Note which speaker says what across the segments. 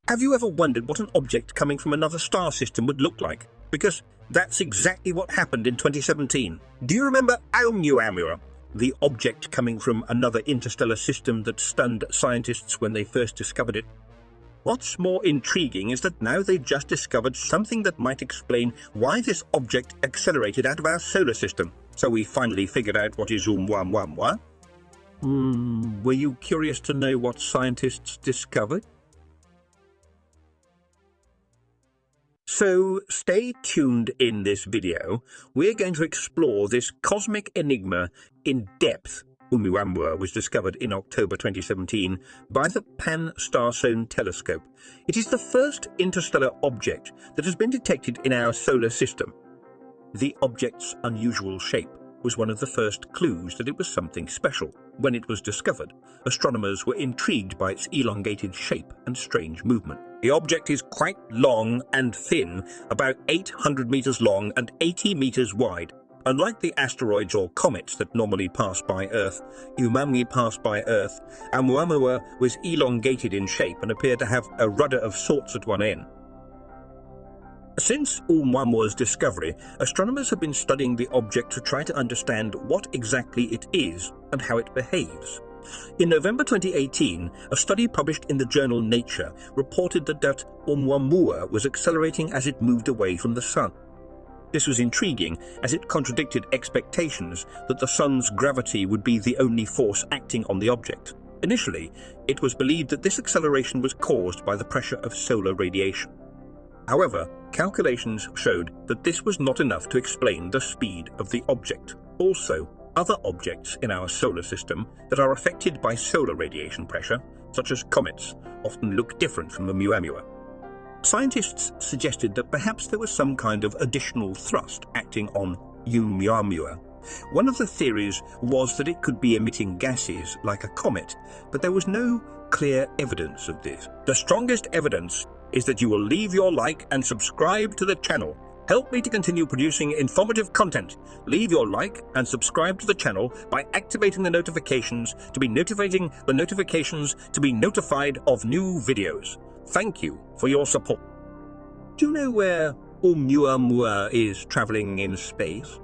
Speaker 1: Have you ever wondered what an object coming from another star system would look like? Because that's exactly what happened in 2017. Do you remember Oumuamua, the object coming from another interstellar system that stunned scientists when they first discovered it? What's more intriguing is that now they've just discovered something that might explain why this object accelerated out of our solar system. So we finally figured out what is Oumuamua. Were you curious to know what scientists discovered? So stay tuned in this video. We're going to explore this cosmic enigma in depth. Oumuamua was discovered in October 2017 by the Pan-Star-Sown telescope. It is the first interstellar object that has been detected in our solar system. The object's unusual shape was one of the first clues that it was something special. When it was discovered, astronomers were intrigued by its elongated shape and strange movement. The object is quite long and thin, about 800 meters long and 80 meters wide. Unlike the asteroids or comets that normally pass by Earth, Oumuamua passed by Earth, Oumuamua was elongated in shape and appeared to have a rudder of sorts at one end. Since Oumuamua's discovery, astronomers have been studying the object to try to understand what exactly it is and how it behaves. In November 2018, a study published in the journal Nature reported that Oumuamua was accelerating as it moved away from the Sun. This was intriguing, as it contradicted expectations that the Sun's gravity would be the only force acting on the object. Initially, it was believed that this acceleration was caused by the pressure of solar radiation. However, calculations showed that this was not enough to explain the speed of the object. Also, other objects in our solar system that are affected by solar radiation pressure, such as comets, often look different from Oumuamua. Scientists suggested that perhaps there was some kind of additional thrust acting on Oumuamua. One of the theories was that it could be emitting gases like a comet, but there was no clear evidence of this. The strongest evidence is that you will leave your like and subscribe to the channel. Help me to continue producing informative content. Leave your like and subscribe to the channel by activating the notifications to be notified of new videos. Thank you for your support. Do you know where Oumuamua is traveling in space?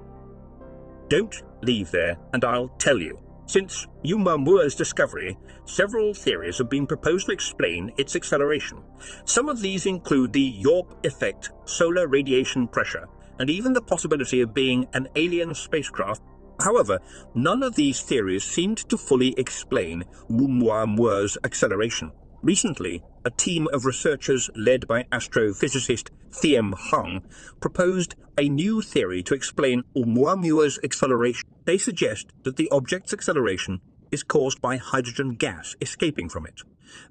Speaker 1: Don't leave there and I'll tell you. Since Oumuamua's discovery, several theories have been proposed to explain its acceleration. Some of these include the Yorp effect, solar radiation pressure, and even the possibility of being an alien spacecraft. However, none of these theories seemed to fully explain Oumuamua's acceleration. Recently, a team of researchers led by astrophysicist Thiem Hung proposed a new theory to explain Oumuamua's acceleration. They suggest that the object's acceleration is caused by hydrogen gas escaping from it.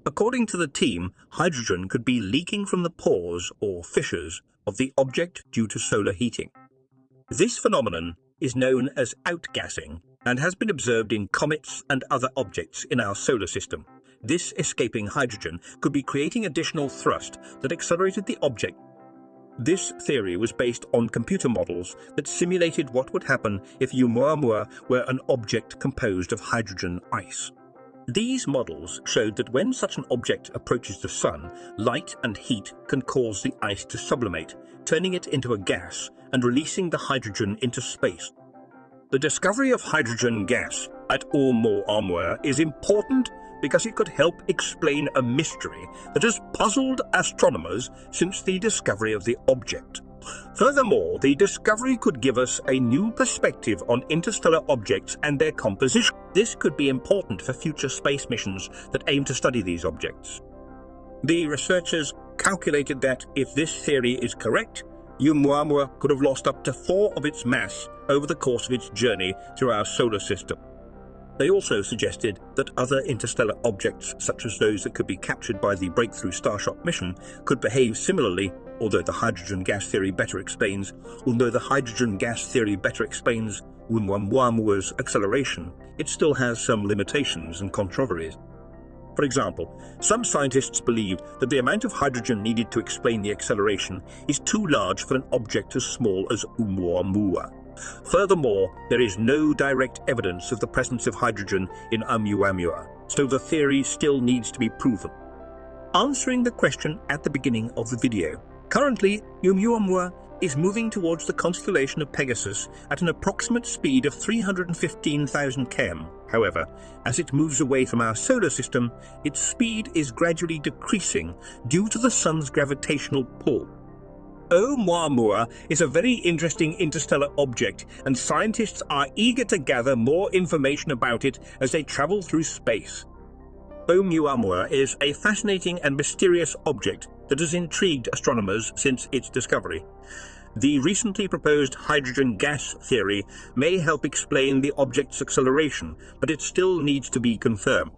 Speaker 1: According to the team, hydrogen could be leaking from the pores or fissures of the object due to solar heating. This phenomenon is known as outgassing and has been observed in comets and other objects in our solar system. This escaping hydrogen could be creating additional thrust that accelerated the object. This theory was based on computer models that simulated what would happen if Oumuamua were an object composed of hydrogen ice. These models showed that when such an object approaches the Sun, light and heat can cause the ice to sublimate, turning it into a gas and releasing the hydrogen into space. The discovery of hydrogen gas at Oumuamua is important because it could help explain a mystery that has puzzled astronomers since the discovery of the object. Furthermore, the discovery could give us a new perspective on interstellar objects and their composition. This could be important for future space missions that aim to study these objects. The researchers calculated that if this theory is correct, Oumuamua could have lost up to 4 of its mass over the course of its journey through our solar system. They also suggested that other interstellar objects, such as those that could be captured by the Breakthrough Starshot mission, could behave similarly, although the hydrogen gas theory better explains Oumuamua's acceleration, it still has some limitations and controversies. For example, some scientists believe that the amount of hydrogen needed to explain the acceleration is too large for an object as small as Oumuamua. Furthermore, there is no direct evidence of the presence of hydrogen in Oumuamua, so the theory still needs to be proven. answering the question at the beginning of the video. Currently, Oumuamua is moving towards the constellation of Pegasus at an approximate speed of 315,000 km. However, as it moves away from our solar system, its speed is gradually decreasing due to the Sun's gravitational pull. Oumuamua is a very interesting interstellar object, and scientists are eager to gather more information about it as they travel through space. Oumuamua is a fascinating and mysterious object that has intrigued astronomers since its discovery. The recently proposed hydrogen gas theory may help explain the object's acceleration, but it still needs to be confirmed.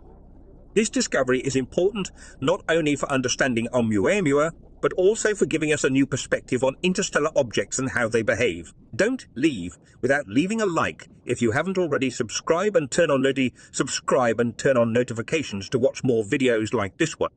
Speaker 1: This discovery is important not only for understanding Oumuamua, but also for giving us a new perspective on interstellar objects and how they behave. Don't leave without leaving a like. If you haven't already, subscribe and turn on notifications to watch more videos like this one.